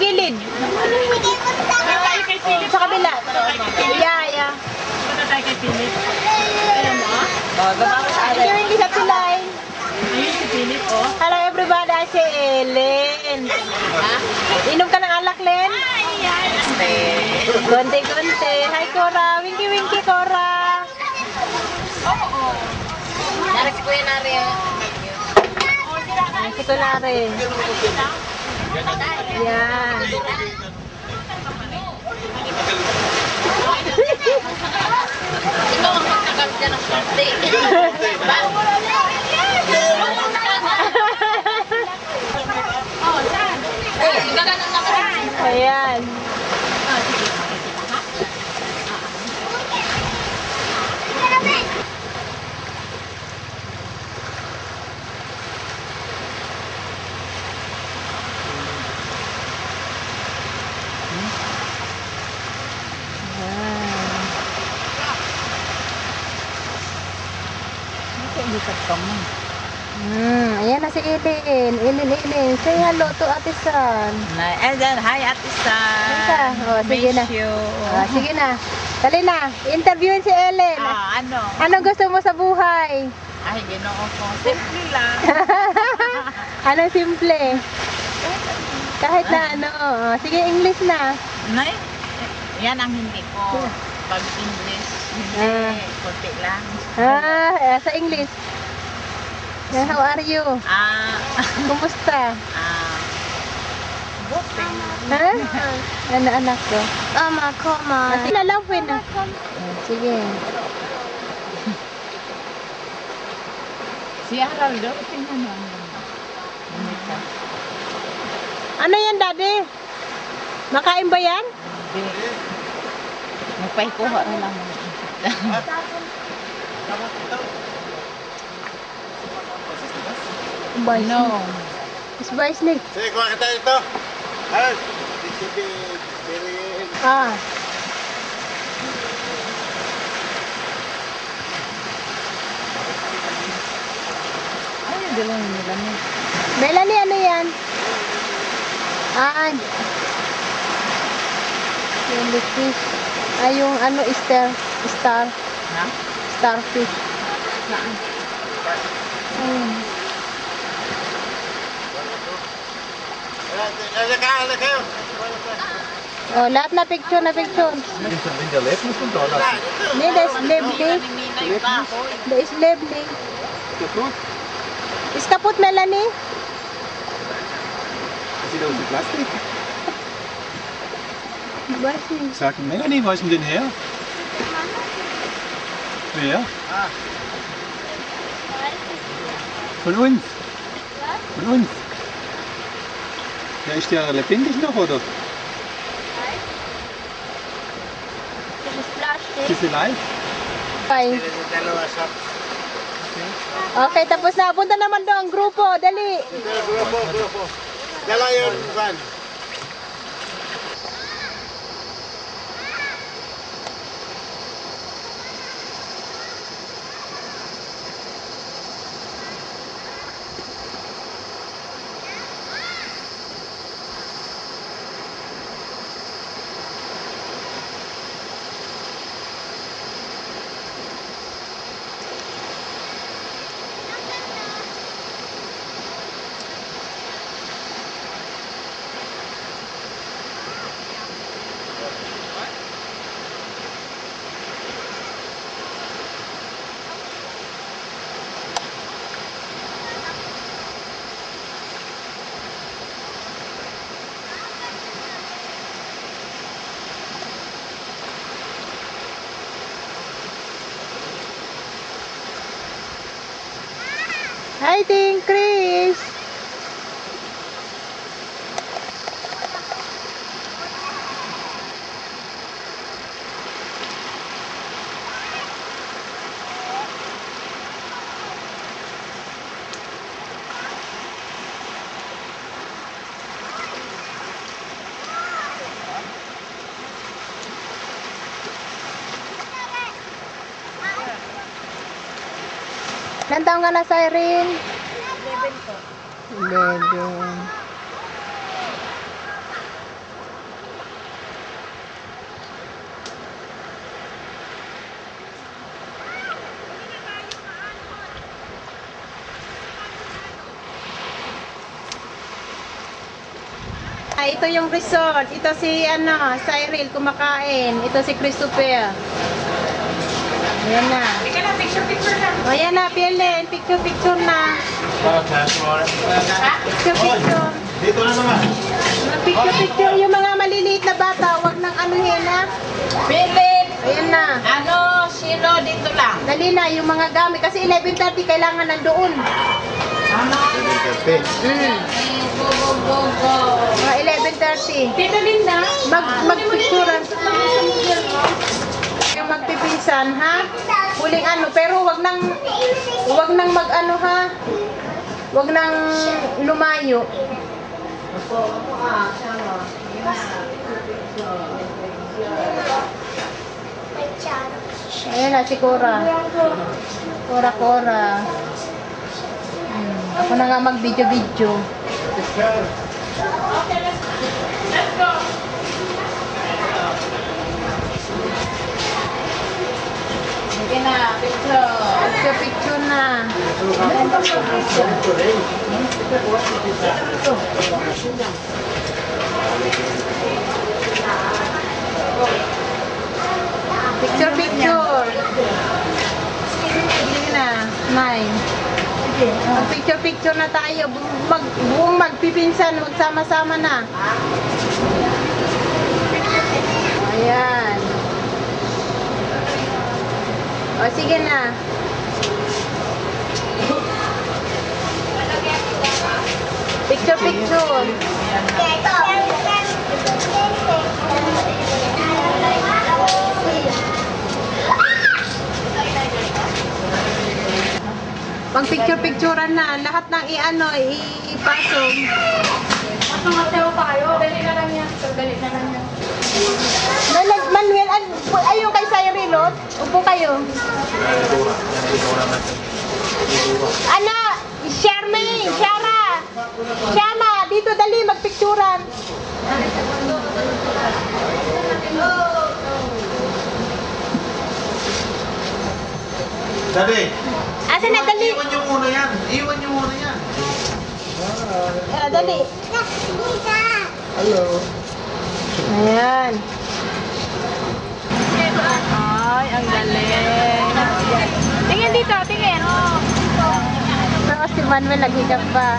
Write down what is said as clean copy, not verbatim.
gilid. Sa kabila. Yeah. Punta tayo kay Philip. Alam mo? Thank you, English at Pilay. Ayun si Philip, oh. Hello everybody, ay si Ellen. Inom ka ng alak, Len? Gonte. Hi, Cora. Winky, Cora. Dari si Kuya Nari. Si Kulare. Yan. Ikaw ang magtagal dyan ng birthday. Gaganon na ka. Ayan. Ayan na si Ellen. Ellen. Say hello to Ate San. And then, hi, Ate San. Oh, sige na. Miss you. Sige na. Dali na. Interviewin si Ellen. Ano? Anong gusto mo sa buhay? Ay, ginoo ko. Simple lang. Anong simple? Kahit na ano. Sige, English na. Nay, yan ang hindi ko. Pag English, hindi. Kunti lang. Sa English. How are you? Kumusta? Buting. Ha? Ano anak ko? Koma. Nalalawin na. Sige. Si Araldo, tingnan mo. Ano yan, Daddy? Makain ba yan? Hindi. Magpahikuha rin lang. No. It's by snake. Sige, kuha kita ito. Ay, sige, very... Ay, dalawang nila niya. Melanie, ano yan? Jellyfish. Yung ano, star. Ha? Starfish. Saan? Ala kayo. Oh, lahat na picture. In der Leben muss man da lassen. Nee, das ist leblich. Das ist leblich. Kaputt? Ist kaputt, Melanie? Sieht aus wie Plastik. Weiß nicht. Sag Melanie, wo ist denn her? Wer? Von uns. Von uns. Der ist ja lebendig noch, oder? Das ist Plastik. Ist sie live? Bye. Okay, tapos na. Punta naman doon, grupo. Dali. Grupo. Dala yun, Van. Hi, Ting Chris. Ilan taong ka na, Cyrene? 11 po. 11. Ito yung resort. Ito si Cyril kumakain. Ito si Christopher. Ayan na. Ika na, picture na. O yan na, Pielen. Picture na. Picture. Dito na naman. Picture. Yung mga maliliit na bata, wag nang anuhin ha. Philip! Ayan na. Sino dito lang? Dali na, yung mga gamit. Kasi 11:30 kailangan nandoon. Mga 11:30. Tita Linda, Magpicturean. Yung magpipinsan, ha? Huling pero wag nang mag-ano, ha? Wag nang lumayo. Ayan na, si Cora. Cora. Ako na nga mag-video. Sige na, picture. Picture na. Picture. Sige na. Nine. Mag-picture na tayo. Buong magpipinsan. Magsama-sama na. Ayan. O, sige na. Picture. Pag picturean na, lahat ng ipasok. mateo pa kayo. Dali na lang yan. Dali na lang yan. Manuel, ayun kay Cyril, oh. Upo kayo. Charmaine, Shana, dito dali, magpicturan. Dali. Asan na, dali? Iwan nyo muna yan. Dali. Hello. Ayan. Ay, ang galing. Tingin dito, tingin. Pero si Manuel naghigap pa.